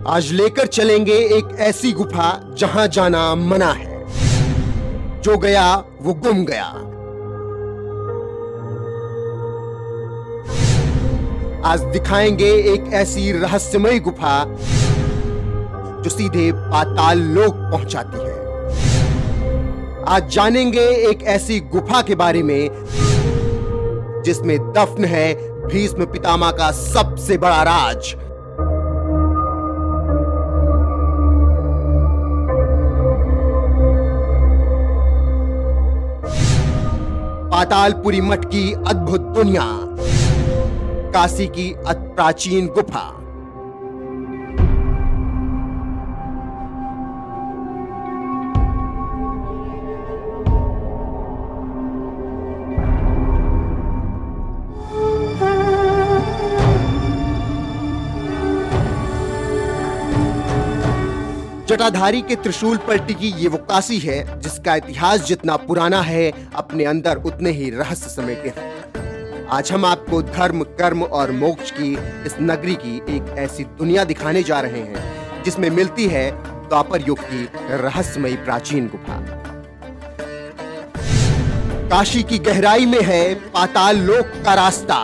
आज लेकर चलेंगे एक ऐसी गुफा जहां जाना मना है। जो गया वो गुम गया। आज दिखाएंगे एक ऐसी रहस्यमयी गुफा जो सीधे पाताल लोक पहुंचाती है। आज जानेंगे एक ऐसी गुफा के बारे में जिसमें दफन है भीष्म पितामह का सबसे बड़ा राज। पातालपुरी मठ की अद्भुत दुनिया, काशी की अति प्राचीन गुफा। जटाधारी के त्रिशूल पर टिकी ये वो काशी है जिसका इतिहास जितना पुराना है अपने अंदर उतने ही रहस्य समेटे हैं। आज हम आपको धर्म, कर्म और मोक्ष की इस नगरी की एक ऐसी दुनिया दिखाने जा रहे हैं जिसमें मिलती है द्वापर युग की रहस्यमयी प्राचीन गुफा। काशी की गहराई में है पाताल लोक का रास्ता।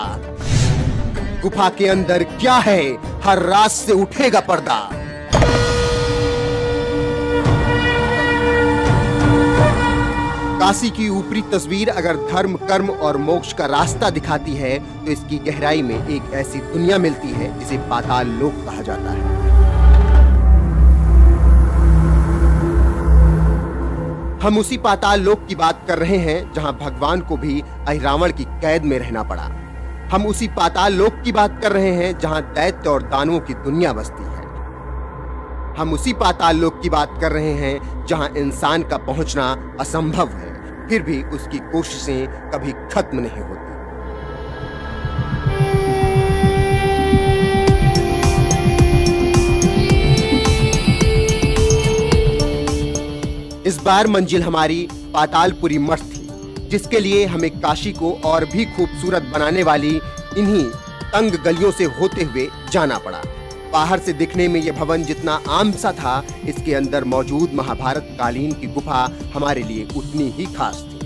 गुफा के अंदर क्या है, हर रात से उठेगा पर्दा। काशी की ऊपरी तस्वीर अगर धर्म, कर्म और मोक्ष का रास्ता दिखाती है तो इसकी गहराई में एक ऐसी दुनिया मिलती है जिसे पाताल लोक कहा जाता है। हम उसी पाताल लोक की बात कर रहे हैं जहां भगवान को भी अहिरावण की कैद में रहना पड़ा। हम उसी पाताल लोक की बात कर रहे हैं जहां दैत्य और दानवों की दुनिया बसती है। हम उसी पाताल लोक की बात कर रहे हैं जहां इंसान का पहुंचना असंभव है, फिर भी उसकी कोशिशें कभी खत्म नहीं होती। इस बार मंजिल हमारी पातालपुरी मठ थी, जिसके लिए हमें काशी को और भी खूबसूरत बनाने वाली इन्हीं तंग गलियों से होते हुए जाना पड़ा। बाहर से दिखने में यह भवन जितना आम सा था, इसके अंदर मौजूद महाभारत कालीन की गुफा हमारे लिए उतनी ही खास थी।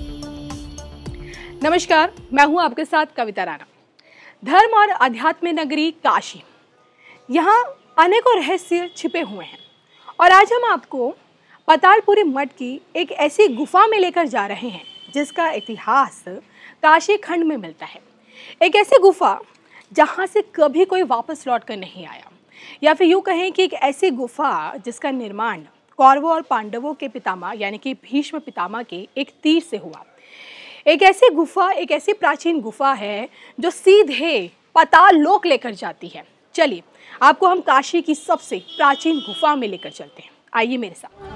नमस्कार, मैं हूं आपके साथ कविता राणा। धर्म और अध्यात्म नगरी काशी, यहाँ अनेकों रहस्य छिपे हुए हैं और आज हम आपको पातालपुरी मठ की एक ऐसी गुफा में लेकर जा रहे हैं जिसका इतिहास काशी खंड में मिलता है। एक ऐसी गुफा जहाँ से कभी कोई वापस लौट कर नहीं आया, या फिर यूँ कहें कि एक ऐसी गुफा जिसका निर्माण कौरवों और पांडवों के पितामह यानी कि भीष्म पितामह के एक तीर से हुआ। एक ऐसी गुफा, एक ऐसी प्राचीन गुफा है जो सीधे पाताल लोक लेकर जाती है। चलिए आपको हम काशी की सबसे प्राचीन गुफा में लेकर चलते हैं, आइए मेरे साथ।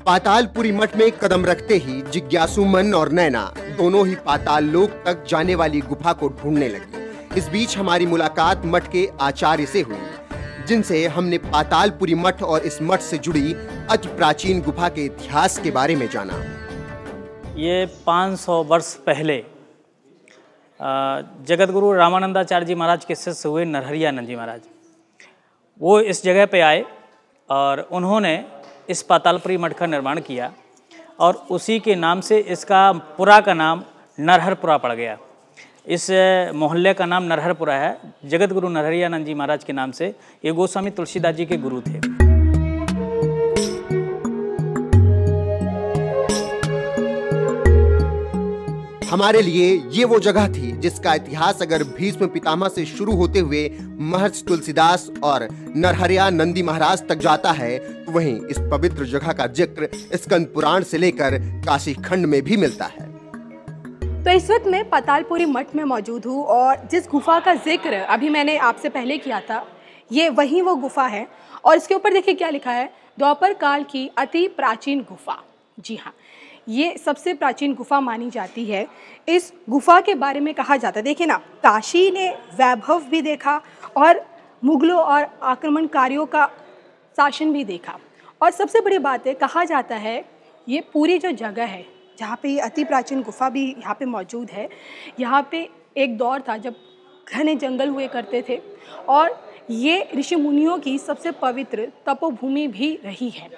पातालपुरी मठ में कदम रखते ही जिज्ञासु मन और नैना दोनों ही पाताल लोक तक जाने वाली गुफा को ढूंढने लगी। इस बीच हमारी मुलाकात मठ के आचार्य से हुई, जिनसे हमने पातालपुरी मठ और इस मठ से जुड़ी अति प्राचीन गुफा के इतिहास के बारे में जाना। ये 500 वर्ष पहले जगत गुरु रामानंदाचार्य जी महाराज के शिष्य हुए नरहरियानंद जी महाराज, वो इस जगह पे आए और उन्होंने इस पातालपुरी मठ का निर्माण किया और उसी के नाम से इसका पुरा का नाम नरहरपुरा पड़ गया। इस मोहल्ले का नाम नरहरपुरा है। जगत गुरु नरहरियानंद जी महाराज के नाम से ये गोस्वामी तुलसीदास जी के गुरु थे। हमारे लिए ये वो जगह थी जिसका इतिहास अगर भीष्म पितामह से शुरू होते हुए महर्षि तुलसीदास और नरहरियानंदी महाराज तक जाता है, तो वहीं इस पवित्र जगह का जिक्र स्कंद पुराण से लेकर काशी खंड में भी मिलता है। तो इस वक्त मैं पातालपुरी मठ में मौजूद हूँ और जिस गुफा का जिक्र अभी मैंने आपसे पहले किया था, ये वही वो गुफा है और इसके ऊपर देखिए क्या लिखा है, द्वापर काल की अति प्राचीन गुफा। जी हाँ, ये सबसे प्राचीन गुफा मानी जाती है। इस गुफा के बारे में कहा जाता है, देखिए ना, काशी ने वैभव भी देखा और मुगलों और आक्रमणकारियों का शासन भी देखा और सबसे बड़ी बात है, कहा जाता है ये पूरी जो जगह है जहाँ पे ये अति प्राचीन गुफा भी यहाँ पे मौजूद है, यहाँ पे एक दौर था जब घने जंगल हुए करते थे और ये ऋषि मुनियों की सबसे पवित्र तपोभूमि भी रही है।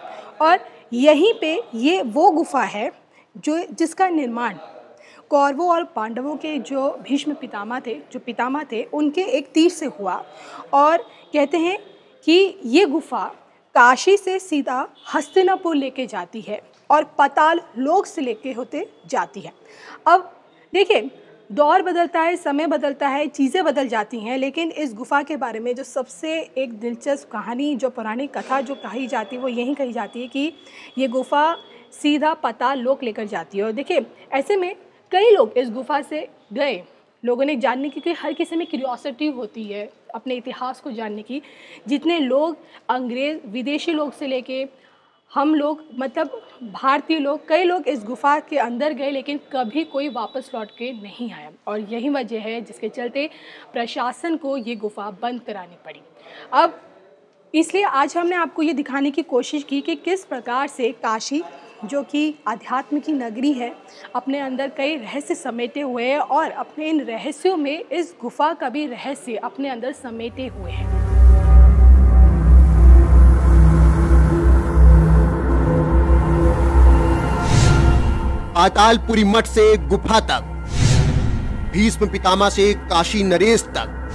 और यहीं पे ये वो गुफा है जिसका निर्माण कौरवों और पांडवों के जो भीष्म पितामह थे उनके एक तीर से हुआ। और कहते हैं कि ये गुफा काशी से सीधा हस्तिनापुर लेके जाती है और पाताल लोक से लेके होते जाती है। अब देखिए, दौर बदलता है, समय बदलता है, चीज़ें बदल जाती हैं, लेकिन इस गुफा के बारे में जो सबसे एक दिलचस्प कहानी, जो पौराणिक कथा जो कही जाती है वो यही कही जाती है कि ये गुफा सीधा पाताल लोक लेकर जाती है। और देखिए, ऐसे में कई लोग इस गुफा से गए, लोगों ने जानने की, क्योंकि हर किसी में क्यूरियोसिटी होती है अपने इतिहास को जानने की। जितने लोग अंग्रेज़ विदेशी लोग से लेके हम लोग, मतलब भारतीय लोग, कई लोग इस गुफा के अंदर गए लेकिन कभी कोई वापस लौट के नहीं आया। और यही वजह है जिसके चलते प्रशासन को ये गुफा बंद करानी पड़ी। अब इसलिए आज हमने आपको ये दिखाने की कोशिश की कि किस प्रकार से काशी, जो कि आध्यात्म की नगरी है, अपने अंदर कई रहस्य समेटे हुए हैं और अपने इन रहस्यों में इस गुफा का भी रहस्य अपने अंदर समेटे हुए हैं। पातालपुरी मठ से गुफा तक, भीष्म पितामह से काशी नरेश तक,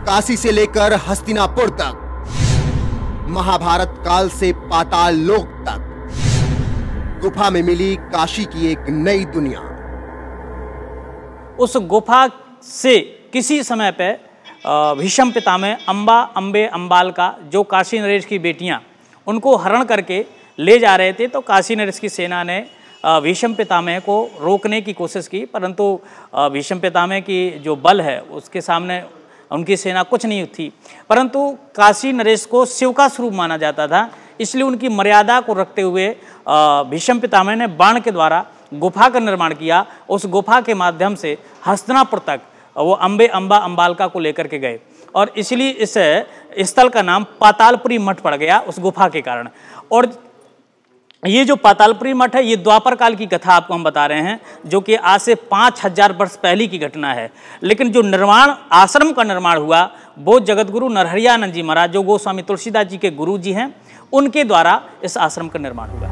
काशी से लेकर हस्तिनापुर तक, महाभारत काल से पाताल लोक तक, गुफा में मिली काशी की एक नई दुनिया। उस गुफा से किसी समय पे भीष्म पितामह अंबाल का, जो काशी नरेश की बेटियां, उनको हरण करके ले जा रहे थे, तो काशी नरेश की सेना ने भीष्म पितामह को रोकने की कोशिश की, परंतु भीष्म पितामह की जो बल है उसके सामने उनकी सेना कुछ नहीं थी। परंतु काशी नरेश को शिव का स्वरूप माना जाता था, इसलिए उनकी मर्यादा को रखते हुए भीष्म पितामह ने बाण के द्वारा गुफा का निर्माण किया। उस गुफा के माध्यम से हस्तिनापुर तक वो अंबालिका को लेकर के गए और इसलिए इस स्थल का नाम पातालपुरी मठ पड़ गया उस गुफा के कारण। और ये जो पातालपुरी मठ है, ये द्वापर काल की कथा आपको हम बता रहे हैं, जो कि आज से 5000 वर्ष पहले की घटना है। लेकिन जो आश्रम का निर्माण हुआ वो जगतगुरु नरहरियानंद जी महाराज, जो गोस्वामी तुलसीदास जी के गुरु जी हैं, उनके द्वारा इस आश्रम का निर्माण हुआ।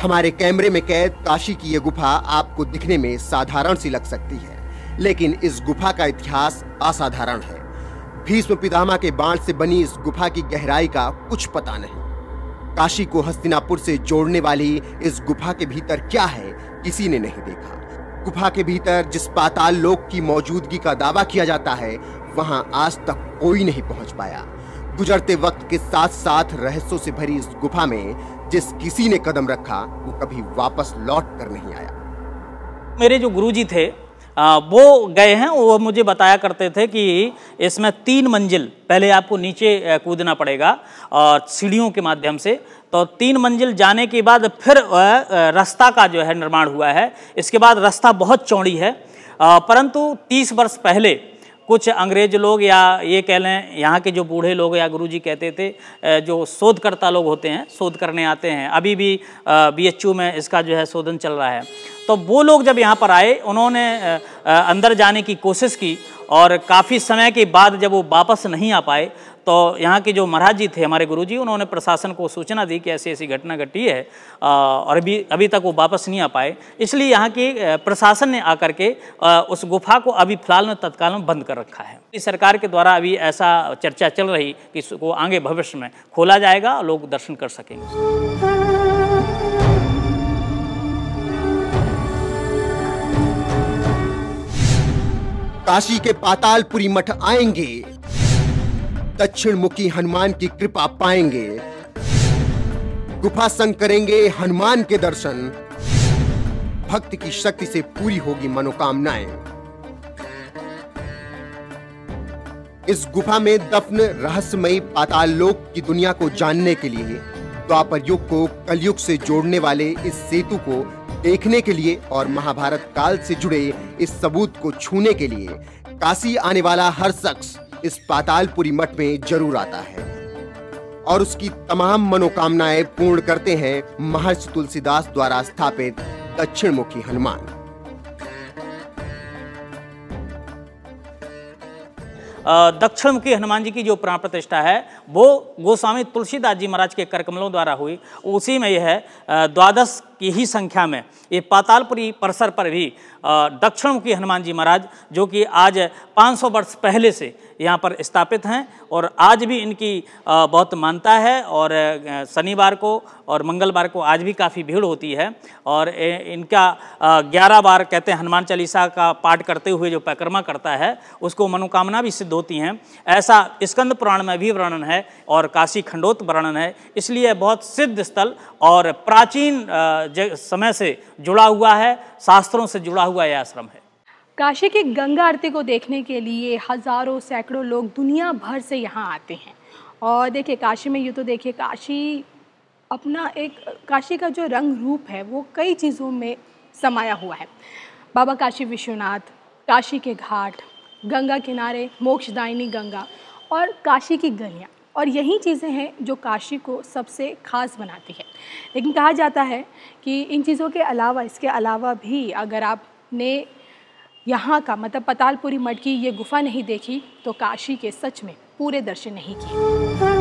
हमारे कैमरे में कैद काशी की ये गुफा आपको दिखने में साधारण सी लग सकती है, लेकिन इस गुफा का इतिहास असाधारण है। भीष्म पितामह के बाण से बनी इस गुफा की गहराई का कुछ पता नहीं। काशी को हस्तिनापुर से जोड़ने वाली इस गुफा के भीतर क्या है, किसी ने नहीं देखा। गुफा के भीतर जिस पाताल लोक की मौजूदगी का दावा किया जाता है, वहां आज तक कोई नहीं पहुंच पाया। गुजरते वक्त के साथ साथ रहस्यों से भरी इस गुफा में जिस किसी ने कदम रखा, वो कभी वापस लौट कर नहीं आया। मेरे जो गुरुजी थे वो गए हैं, वो मुझे बताया करते थे कि इसमें 3 मंजिल पहले आपको नीचे कूदना पड़ेगा और सीढ़ियों के माध्यम से, तो 3 मंजिल जाने के बाद फिर रास्ता का जो है निर्माण हुआ है। इसके बाद रास्ता बहुत चौड़ी है, परंतु 30 वर्ष पहले कुछ अंग्रेज लोग, या ये कह लें यहाँ के जो बूढ़े लोग या गुरुजी कहते थे, जो शोधकर्ता लोग होते हैं, शोध करने आते हैं, अभी भी BHU में इसका जो है शोधन चल रहा है, तो वो लोग जब यहाँ पर आए, उन्होंने अंदर जाने की कोशिश की और काफ़ी समय के बाद जब वो वापस नहीं आ पाए, तो यहाँ के जो महाराज जी थे, हमारे गुरुजी, उन्होंने प्रशासन को सूचना दी कि ऐसी ऐसी घटना घटी है और अभी तक वो वापस नहीं आ पाए। इसलिए यहाँ के प्रशासन ने आकर के उस गुफा को अभी फिलहाल में तत्काल में बंद कर रखा है। इस सरकार के द्वारा अभी ऐसा चर्चा चल रही कि इसको आगे भविष्य में खोला जाएगा, लोग दर्शन कर सकेंगे। काशी के पातालपुरी मठ आएंगे, दक्षिण मुखी हनुमान की कृपा पाएंगे, गुफा संग करेंगे हनुमान के दर्शन, भक्त की शक्ति से पूरी होगी मनोकामनाएं। इस गुफा में दफन रहस्यमयी पाताल लोक की दुनिया को जानने के लिए, द्वापर युग को कलयुग से जोड़ने वाले इस सेतु को देखने के लिए और महाभारत काल से जुड़े इस सबूत को छूने के लिए काशी आने वाला हर शख्स इस पातालपुरी मठ में जरूर आता है और उसकी तमाम मनोकामनाएं पूर्ण करते हैं महर्षि तुलसीदास द्वारा स्थापित दक्षिण मुखी हनुमान। दक्षिणमुखी हनुमान जी की जो प्राण प्रतिष्ठा है वो गोस्वामी तुलसीदास जी महाराज के करकमलों द्वारा हुई। उसी में यह है 12 की ही संख्या में ये पातालपुरी परिसर पर भी दक्षिणमुखी हनुमान जी महाराज जो कि आज 500 वर्ष पहले से यहाँ पर स्थापित हैं और आज भी इनकी बहुत मान्यता है। और शनिवार को और मंगलवार को आज भी काफ़ी भीड़ होती है और इनका 11 बार कहते हैं हनुमान चालीसा का पाठ करते हुए जो परिक्रमा करता है उसको मनोकामना भी सिद्ध होती हैं, ऐसा स्कंद पुराण में भी वर्णन है और काशी खंडोत वर्णन है। इसलिए बहुत सिद्ध स्थल और प्राचीन समय से जुड़ा हुआ है, शास्त्रों से जुड़ा हुआ यह आश्रम है। काशी की गंगा आरती को देखने के लिए हज़ारों सैकड़ों लोग दुनिया भर से यहाँ आते हैं। और देखिए काशी में यूँ तो देखिए काशी अपना एक काशी का जो रंग रूप है वो कई चीज़ों में समाया हुआ है। बाबा काशी विश्वनाथ, काशी के घाट, गंगा किनारे मोक्षदायिनी गंगा और काशी की गलियाँ, और यही चीज़ें हैं जो काशी को सबसे ख़ास बनाती है। लेकिन कहा जाता है कि इन चीज़ों के अलावा, इसके अलावा भी अगर आपने यहाँ का मतलब पतालपुरी मठ की ये गुफा नहीं देखी तो काशी के सच में पूरे दर्शन नहीं किए।